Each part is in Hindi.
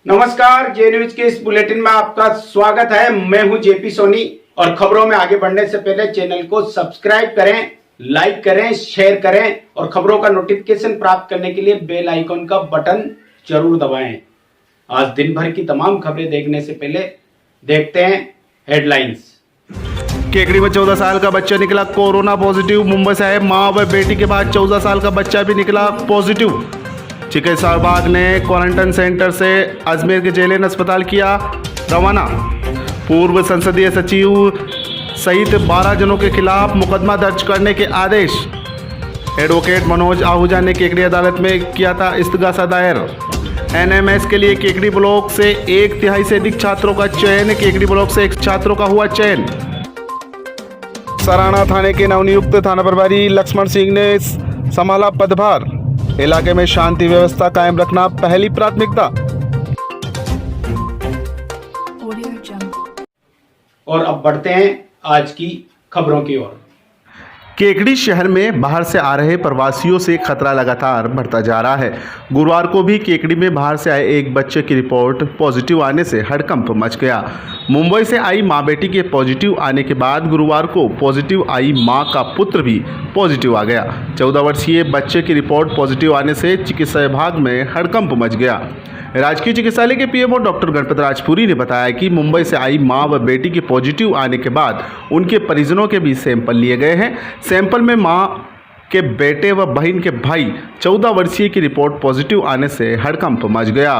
नमस्कार, जे न्यूज के इस बुलेटिन में आपका स्वागत है। मैं हूं जेपी सोनी और खबरों में आगे बढ़ने से पहले चैनल को सब्सक्राइब करें, लाइक करें, शेयर करें और खबरों का नोटिफिकेशन प्राप्त करने के लिए बेल आइकन का बटन जरूर दबाएं। आज दिन भर की तमाम खबरें देखने से पहले देखते हैं हेडलाइंस। केकड़ी में 14 साल का बच्चा निकला कोरोना पॉजिटिव। मुंबई से आए मां व बेटी के बाद 14 साल का बच्चा भी निकला पॉजिटिव। चिकित्सा विभाग ने क्वारंटाइन सेंटर से अजमेर के जेएलएन अस्पताल किया रवाना। पूर्व संसदीय सचिव सहित 12 जनों के खिलाफ मुकदमा दर्ज करने के आदेश। एडवोकेट मनोज आहूजा ने केकड़ी अदालत में किया था इस्तगासा दायर। एनएमएस के लिए केकड़ी ब्लॉक से 1/3 से अधिक छात्रों का चयन। केकड़ी ब्लॉक से 1 छात्रों का हुआ चयन। सराना थाने के नवनियुक्त थाना प्रभारी लक्ष्मण सिंह ने संभाला पदभार। इलाके में शांति व्यवस्था कायम रखना पहली प्राथमिकता। और अब बढ़ते हैं आज की खबरों की ओर। केकड़ी शहर में बाहर से आ रहे प्रवासियों से खतरा लगातार बढ़ता जा रहा है। गुरुवार को भी केकड़ी में बाहर से आए एक बच्चे की रिपोर्ट पॉजिटिव आने से हड़कंप मच गया। मुंबई से आई मां बेटी के पॉजिटिव आने के बाद गुरुवार को पॉजिटिव आई मां का पुत्र भी पॉजिटिव आ गया। 14 वर्षीय बच्चे की रिपोर्ट पॉजिटिव आने से चिकित्सा विभाग में हड़कंप मच गया। राजकीय चिकित्सालय के पीएमओ डॉक्टर गणपत राजपुरी ने बताया कि मुंबई से आई मां व बेटी के पॉजिटिव आने के बाद उनके परिजनों के भी सैंपल लिए गए हैं। सैंपल में मां के बेटे व बहन के भाई 14 वर्षीय की रिपोर्ट पॉजिटिव आने से हड़कंप मच गया।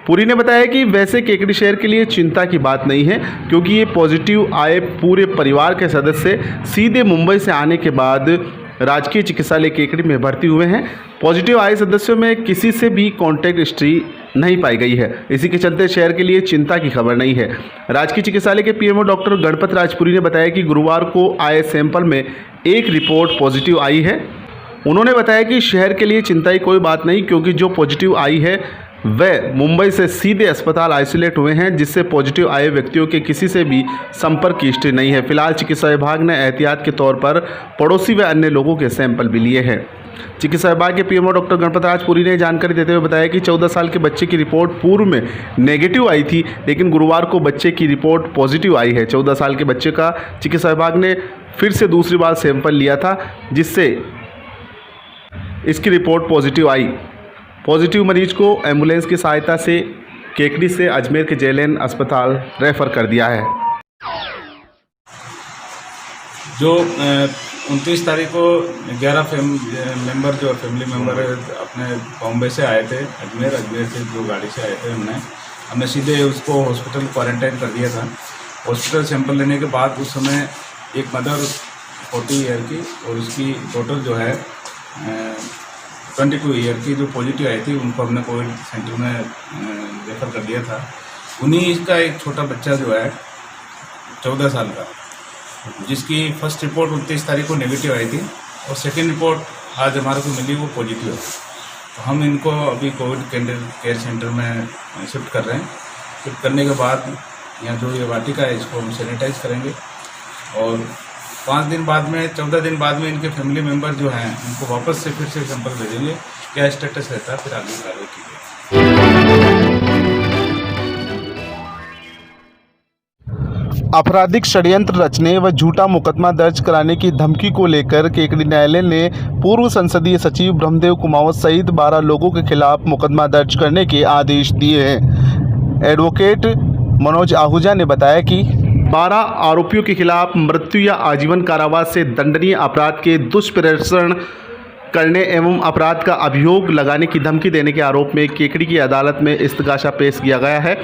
पुरी ने बताया कि वैसे केकड़ी शहर के लिए चिंता की बात नहीं है, क्योंकि ये पॉजिटिव आए पूरे परिवार के सदस्य सीधे मुंबई से आने के बाद राजकीय चिकित्सालय केकड़ी में भर्ती हुए हैं। पॉजिटिव आए सदस्यों में किसी से भी कॉन्टैक्ट हिस्ट्री नहीं पाई गई है। इसी के चलते शहर के लिए चिंता की खबर नहीं है। राजकीय चिकित्सालय के पीएमओ डॉक्टर गणपत राजपुरी ने बताया कि गुरुवार को आए सैंपल में एक रिपोर्ट पॉजिटिव आई है। उन्होंने बताया कि शहर के लिए चिंता की कोई बात नहीं, क्योंकि जो पॉजिटिव आई है वह मुंबई से सीधे अस्पताल आइसोलेट हुए हैं, जिससे पॉजिटिव आए व्यक्तियों के किसी से भी संपर्क की हिस्ट्री नहीं है। फिलहाल चिकित्सा विभाग ने एहतियात के तौर पर पड़ोसी व अन्य लोगों के सैंपल भी लिए हैं। चिकित्सा विभाग के पीएमओ डॉक्टर गणपत राजपुरी ने जानकारी देते हुए बताया कि 14 साल के बच्चे की रिपोर्ट पूर्व में नेगेटिव आई थी, लेकिन गुरुवार को बच्चे की रिपोर्ट पॉजिटिव आई है। 14 साल के बच्चे का चिकित्सा विभाग ने फिर से दूसरी बार सैंपल लिया था, जिससे इसकी रिपोर्ट पॉजिटिव आई। पॉजिटिव मरीज को एम्बुलेंस की सहायता से केकड़ी से अजमेर के जेएलएन अस्पताल रेफर कर दिया है। जो 29 तारीख को 11 फैमिली मेंबर अपने बॉम्बे से आए थे अजमेर से जो गाड़ी से आए थे, हमने सीधे उसको हॉस्पिटल क्वारंटाइन कर दिया था। हॉस्पिटल सैंपल लेने के बाद उस समय एक मदर 40 ईयर की और उसकी टोटल जो है 22 ईयर की जो पॉजिटिव आई थी, उनको हमने कोविड सेंटर में रेफर कर दिया था। उन्हीं का एक छोटा बच्चा जो है 14 साल का, जिसकी फर्स्ट रिपोर्ट 29 तारीख को नेगेटिव आई थी और सेकेंड रिपोर्ट आज हमारे को मिली, वो पॉजिटिव है। तो हम इनको अभी कोविड केयर सेंटर में शिफ्ट कर रहे हैं। शिफ्ट करने के बाद यहाँ जो ये वाटिका है, इसको हम सैनिटाइज करेंगे और 5 दिन बाद में 14 दिन बाद में इनके फैमिली मेंबर जो हैं उनको वापस से फिर से सैंपल भेजेंगे। क्या स्टेटस रहता है, फिर आगे कार्रवाई की जाएगी। आपराधिक षड्यंत्र रचने व झूठा मुकदमा दर्ज कराने की धमकी को लेकर केकड़ी न्यायालय ने पूर्व संसदीय सचिव ब्रह्मदेव कुमावत सहित 12 लोगों के खिलाफ मुकदमा दर्ज करने के आदेश दिए हैं। एडवोकेट मनोज आहूजा ने बताया कि 12 आरोपियों के खिलाफ मृत्यु या आजीवन कारावास से दंडनीय अपराध के दुष्प्रदर्शन करने एवं अपराध का अभियोग लगाने की धमकी देने के आरोप में केकड़ी की अदालत में इस्तगासा पेश किया गया है,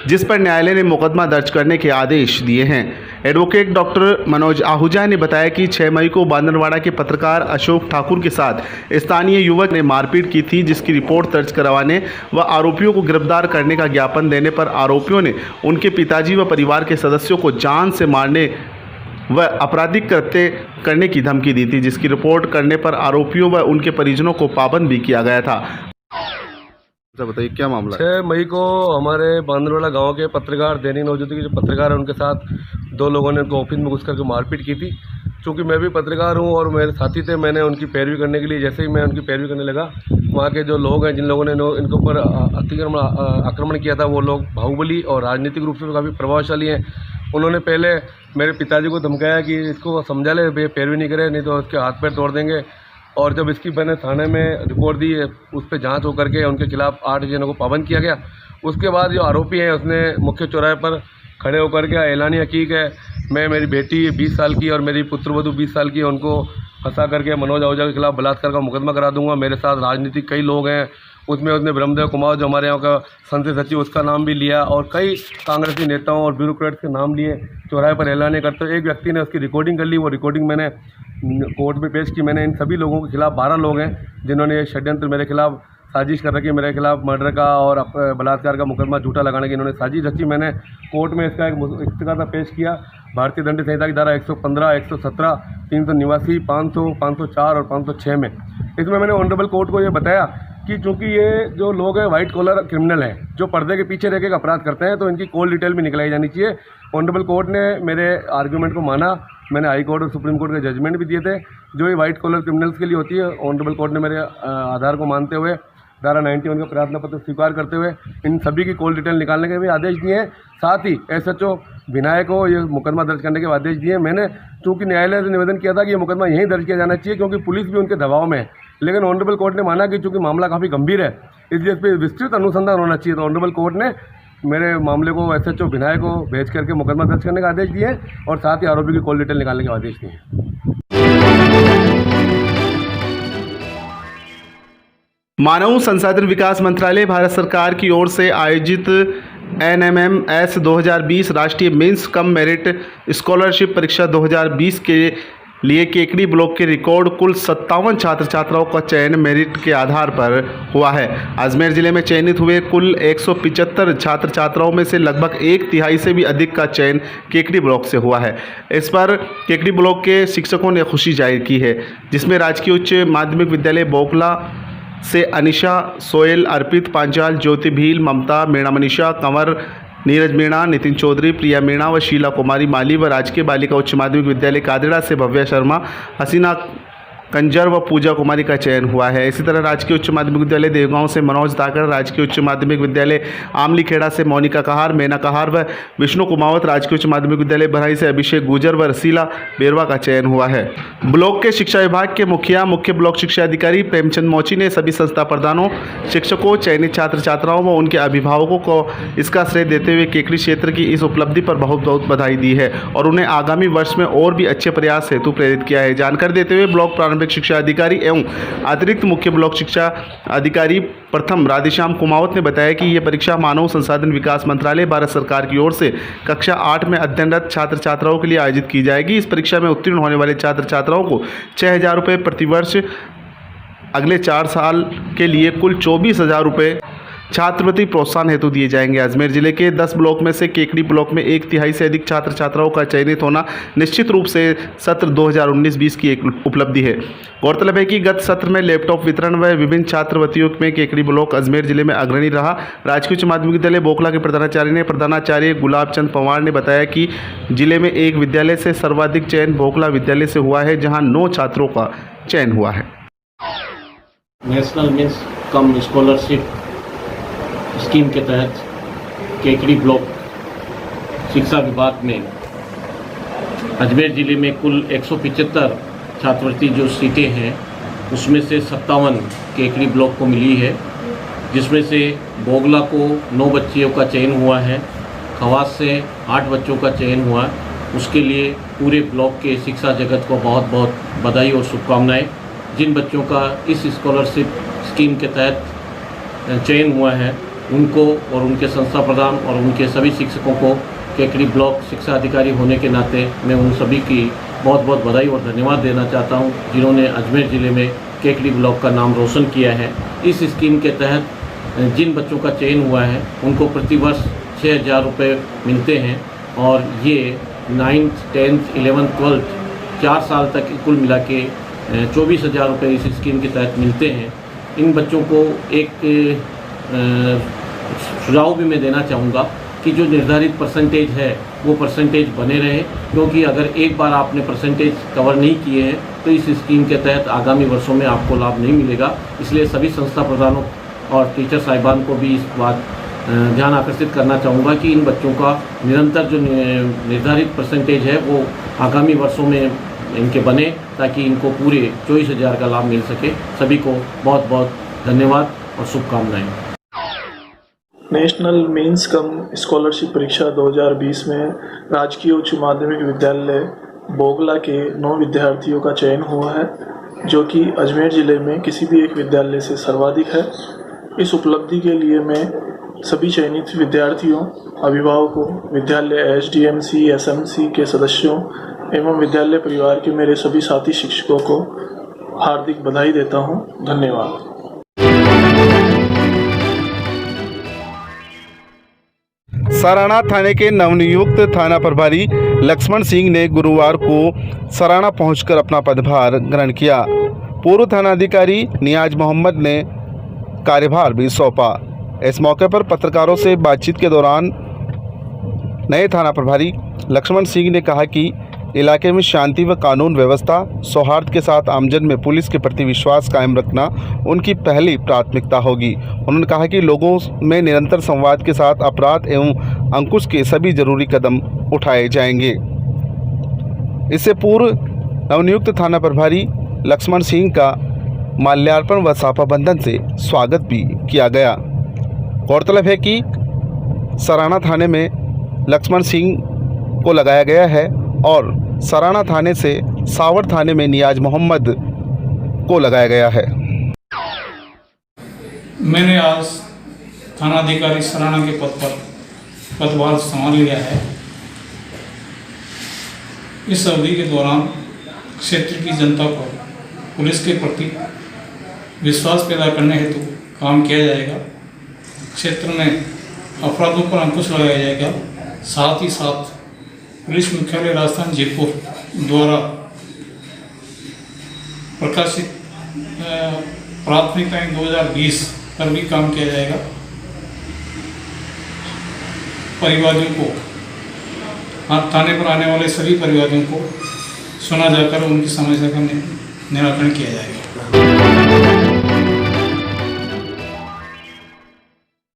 जिस पर न्यायालय ने मुकदमा दर्ज करने के आदेश दिए हैं। एडवोकेट डॉक्टर मनोज आहूजा ने बताया कि 6 मई को बांदरवाड़ा के पत्रकार अशोक ठाकुर के साथ स्थानीय युवक ने मारपीट की थी, जिसकी रिपोर्ट दर्ज करवाने व आरोपियों को गिरफ्तार करने का ज्ञापन देने पर आरोपियों ने उनके पिताजी व परिवार के सदस्यों को जान से मारने व आपराधिक कृत्य करने की धमकी दी थी, जिसकी रिपोर्ट करने पर आरोपियों व उनके परिजनों को पाबंद भी किया गया था। अच्छा बताइए क्या मामला है? 6 मई को हमारे बांदरवाला गांव के पत्रकार दैनिक नवज्योति के जो पत्रकार हैं उनके साथ 2 लोगों ने उनको ऑफिस में घुस करके मारपीट की थी। चूँकि मैं भी पत्रकार हूं और मेरे साथी थे, मैंने उनकी पैरवी करने के लिए, जैसे ही मैं उनकी पैरवी करने लगा, वहाँ के जो लोग हैं जिन लोगों ने इनके ऊपर आक्रमण किया था, वो लोग बाहुबली और राजनीतिक रूप से काफ़ी प्रभावशाली हैं। उन्होंने पहले मेरे पिताजी को धमकाया कि इसको समझा ले, भैया पैरवी नहीं करे, नहीं तो उसके हाथ पैर तोड़ देंगे। और जब इसकी मैंने थाने में रिपोर्ट दी, उस पर जांच होकर के उनके खिलाफ 8 जनों को पाबंद किया गया। उसके बाद जो आरोपी हैं उसने मुख्य चौराहे पर खड़े होकर के ऐलानी हकीक है, मैं, मेरी बेटी 20 साल की और मेरी पुत्रवधू 20 साल की, उनको फंसा करके मनोज आहूजा के खिलाफ बलात्कार का मुकदमा करा दूंगा। मेरे साथ राजनीतिक कई लोग हैं, उसमें उसने ब्रह्मदेव कुमार जो हमारे यहाँ का संसदीय सचिव, उसका नाम भी लिया और कई कांग्रेसी नेताओं और ब्यूरोक्रेट्स के नाम लिए चौराहे पर ऐलान करते हुए। एक व्यक्ति ने उसकी रिकॉर्डिंग कर ली, वो रिकॉर्डिंग मैंने कोर्ट में पेश की। मैंने इन सभी लोगों के खिलाफ 12 लोग हैं जिन्होंने षड्यंत्र मेरे खिलाफ साजिश कर रखी, मेरे खिलाफ मर्डर का और बलात्कार का मुकदमा झूठा लगाने की इन्होंने साजिश रची। मैंने कोर्ट में इसका एक इस्तीकाता पेश किया। भारतीय दंड संहिता की धारा 115, 117, 389, 500, 504 और 506 में। इसमें मैंने ऑनरेबल कोर्ट को ये बताया कि चूँकि ये जो लोग हैं वाइट कॉलर क्रिमिनल हैं, जो पर्दे के पीछे रह के अपराध करते हैं, तो इनकी कॉल डिटेल भी निकलाई जानी चाहिए। ऑनरेबल कोर्ट ने मेरे आर्गूमेंट को माना। मैंने हाई कोर्ट और सुप्रीम कोर्ट के जजमेंट भी दिए थे जो ये वाइट कॉलर क्रिमिनल्स के लिए होती है। ऑनरेबल कोर्ट ने मेरे आधार को मानते हुए धारा 91 का प्रार्थना पत्र स्वीकार करते हुए इन सभी की कॉल डिटेल निकालने के भी आदेश दिए हैं। साथ ही SHO विनायक को ये मुकदमा दर्ज करने के आदेश दिए। मैंने चूँकि न्यायालय से निवेदन किया था कि ये मुकदमा यहीं दर्ज किया जाना चाहिए क्योंकि पुलिस भी उनके दबाव में है, लेकिन ऑनरेबल कोर्ट ने माना कि चूँकि मामला काफ़ी गंभीर है, इसलिए इस पर विस्तृत अनुसंधान होना चाहिए। तो ऑनरेबल कोर्ट ने मेरे मामले को SHO विनायक को भेज करके मुकदमा दर्ज करने का आदेश दिए और साथ ही आरोपी की कॉल डिटेल निकालने के आदेश दिए। मानव संसाधन विकास मंत्रालय भारत सरकार की ओर से आयोजित NMMS 2020 राष्ट्रीय मेंस कम मेरिट स्कॉलरशिप परीक्षा 2020 के लिए केकड़ी ब्लॉक के रिकॉर्ड कुल 57 छात्र छात्राओं का चयन मेरिट के आधार पर हुआ है। अजमेर जिले में चयनित हुए कुल 175 छात्र छात्राओं में से लगभग 1/3 से भी अधिक का चयन केकड़ी ब्लॉक से हुआ है। इस पर केकड़ी ब्लॉक के शिक्षकों ने खुशी जाहिर की है, जिसमें राजकीय उच्च माध्यमिक विद्यालय बोकला से अनिशा, सोयल, अर्पित, पांचाल, ज्योति भील, ममता, मीणा, मनीषा, कंवर, नीरज मीणा, नितिन चौधरी, प्रिया मीणा व शीला कुमारी माली व राजकीय बालिका उच्च माध्यमिक विद्यालय कादड़ा से भव्या शर्मा, हसीना कंजर व पूजा कुमारी का चयन हुआ है। इसी तरह राजकीय उच्च माध्यमिक विद्यालय देवगांव से मनोज धाकड़, राजकीय उच्च माध्यमिक विद्यालय आमलीखेड़ा से मोनिका कहार, मेना कहार व विष्णु कुमावत, राजकीय उच्च माध्यमिक विद्यालय बरहाई से अभिषेक गुजर व रसीला बेरवा का चयन हुआ है। ब्लॉक के शिक्षा विभाग के मुख्य ब्लॉक शिक्षा अधिकारी प्रेमचंद मोची ने सभी संस्था प्रधानों, शिक्षकों, चयनित छात्र छात्राओं व उनके अभिभावकों को इसका श्रेय देते हुए केकड़ी क्षेत्र की इस उपलब्धि पर बहुत बहुत बधाई दी है और उन्हें आगामी वर्ष में और भी अच्छे प्रयास हेतु प्रेरित किया है। जानकारी देते हुए ब्लॉक प्रारंभिक शिक्षा अधिकारी एवं अतिरिक्त मुख्य ब्लॉक शिक्षा अधिकारी प्रथम राधेश्याम कुमावत ने बताया कि यह परीक्षा मानव संसाधन विकास मंत्रालय भारत सरकार की ओर से कक्षा 8 में अध्ययनरत छात्र छात्राओं के लिए आयोजित की जाएगी। इस परीक्षा में उत्तीर्ण होने वाले छात्र छात्राओं को 6,000 रुपये प्रतिवर्ष, अगले 4 साल के लिए कुल 24,000 रुपये छात्रवृत्ति प्रोत्साहन हेतु दिए जाएंगे। अजमेर जिले के 10 ब्लॉक में से केकड़ी ब्लॉक में 1/3 से अधिक छात्र छात्राओं का चयनित होना निश्चित रूप से सत्र 2019-20 की एक उपलब्धि है। गौरतलब है कि गत सत्र में लैपटॉप वितरण व विभिन्न छात्रवृत्तियों में केकड़ी ब्लॉक अजमेर जिले में अग्रणी रहा। राजकीय उच्च माध्यमिक विद्यालय बोखला के प्रधानाचार्य गुलाब चंद पवार ने बताया कि जिले में एक विद्यालय से सर्वाधिक चयन बोखला विद्यालय से हुआ है, जहाँ 9 छात्रों का चयन हुआ है। National means cum scholarship scheme के तहत केकड़ी ब्लॉक शिक्षा विभाग में अजमेर ज़िले में कुल 175 छात्रवृत्ति जो सीटें हैं उसमें से 57 केकड़ी ब्लॉक को मिली है, जिसमें से बोगला को 9 बच्चियों का चयन हुआ है, खवास से 8 बच्चों का चयन हुआ। उसके लिए पूरे ब्लॉक के शिक्षा जगत को बहुत बहुत बधाई और शुभकामनाएं। जिन बच्चों का इस स्कॉलरशिप स्कीम के तहत चयन हुआ है उनको और उनके संस्था प्रधान और उनके सभी शिक्षकों को केकड़ी ब्लॉक शिक्षा अधिकारी होने के नाते मैं उन सभी की बहुत बहुत बधाई और धन्यवाद देना चाहता हूं, जिन्होंने अजमेर ज़िले में केकड़ी ब्लॉक का नाम रोशन किया है। इस स्कीम के तहत जिन बच्चों का चयन हुआ है उनको प्रतिवर्ष 6,000 रुपये मिलते हैं और ये 9th, 10th, 11th, 12th 4 साल तक कुल मिला के 24,000 रुपये इस स्कीम के तहत मिलते हैं। इन बच्चों को एक सुझाव भी मैं देना चाहूँगा कि जो निर्धारित परसेंटेज है वो परसेंटेज बने रहे, क्योंकि अगर एक बार आपने परसेंटेज कवर नहीं किए हैं तो इस स्कीम के तहत आगामी वर्षों में आपको लाभ नहीं मिलेगा। इसलिए सभी संस्था प्रधानों और टीचर साहिबान को भी इस बात ध्यान आकर्षित करना चाहूँगा कि इन बच्चों का निरंतर जो निर्धारित परसेंटेज है वो आगामी वर्षों में इनके बने, ताकि इनको पूरे 24,000 का लाभ मिल सके। सभी को बहुत बहुत धन्यवाद और शुभकामनाएं। नेशनल मेंस कम स्कॉलरशिप परीक्षा 2020 में राजकीय उच्च माध्यमिक विद्यालय बोगला के 9 विद्यार्थियों का चयन हुआ है, जो कि अजमेर ज़िले में किसी भी एक विद्यालय से सर्वाधिक है। इस उपलब्धि के लिए मैं सभी चयनित विद्यार्थियों, अभिभावकों, विद्यालय SDMC, SMC के सदस्यों एवं विद्यालय परिवार के मेरे सभी साथी शिक्षकों को हार्दिक बधाई देता हूं। धन्यवाद। सराना थाने के नवनियुक्त थाना प्रभारी लक्ष्मण सिंह ने गुरुवार को सराना पहुंचकर अपना पदभार ग्रहण किया। पूर्व थानाधिकारी नियाज मोहम्मद ने कार्यभार भी सौंपा। इस मौके पर पत्रकारों से बातचीत के दौरान नए थाना प्रभारी लक्ष्मण सिंह ने कहा कि इलाके में शांति व कानून व्यवस्था, सौहार्द के साथ आमजन में पुलिस के प्रति विश्वास कायम रखना उनकी पहली प्राथमिकता होगी। उन्होंने कहा कि लोगों में निरंतर संवाद के साथ अपराध एवं अंकुश के सभी जरूरी कदम उठाए जाएंगे। इससे पूर्व नवनियुक्त थाना प्रभारी लक्ष्मण सिंह का माल्यार्पण व साफा बंधन से स्वागत भी किया गया। गौरतलब है कि सराना थाने में लक्ष्मण सिंह को लगाया गया है और सराना थाने से सावर थाने में नियाज मोहम्मद को लगाया गया है। मैंने आज थानाधिकारी सराना के पद पर पदभार संभाल लिया है। इस अवधि के दौरान क्षेत्र की जनता को पुलिस के प्रति विश्वास पैदा करने हेतु काम किया जाएगा। क्षेत्र में अपराधों पर अंकुश लगाया जाएगा। साथ ही साथ पुलिस मुख्यालय राजस्थान जयपुर द्वारा प्रकाशित प्राथमिकताएं 2020 पर भी काम किया जाएगा। परिवादियों को, थाने पर आने वाले सभी परिवादियों को सुना जाकर उनकी समस्या का निराकरण किया जाएगा।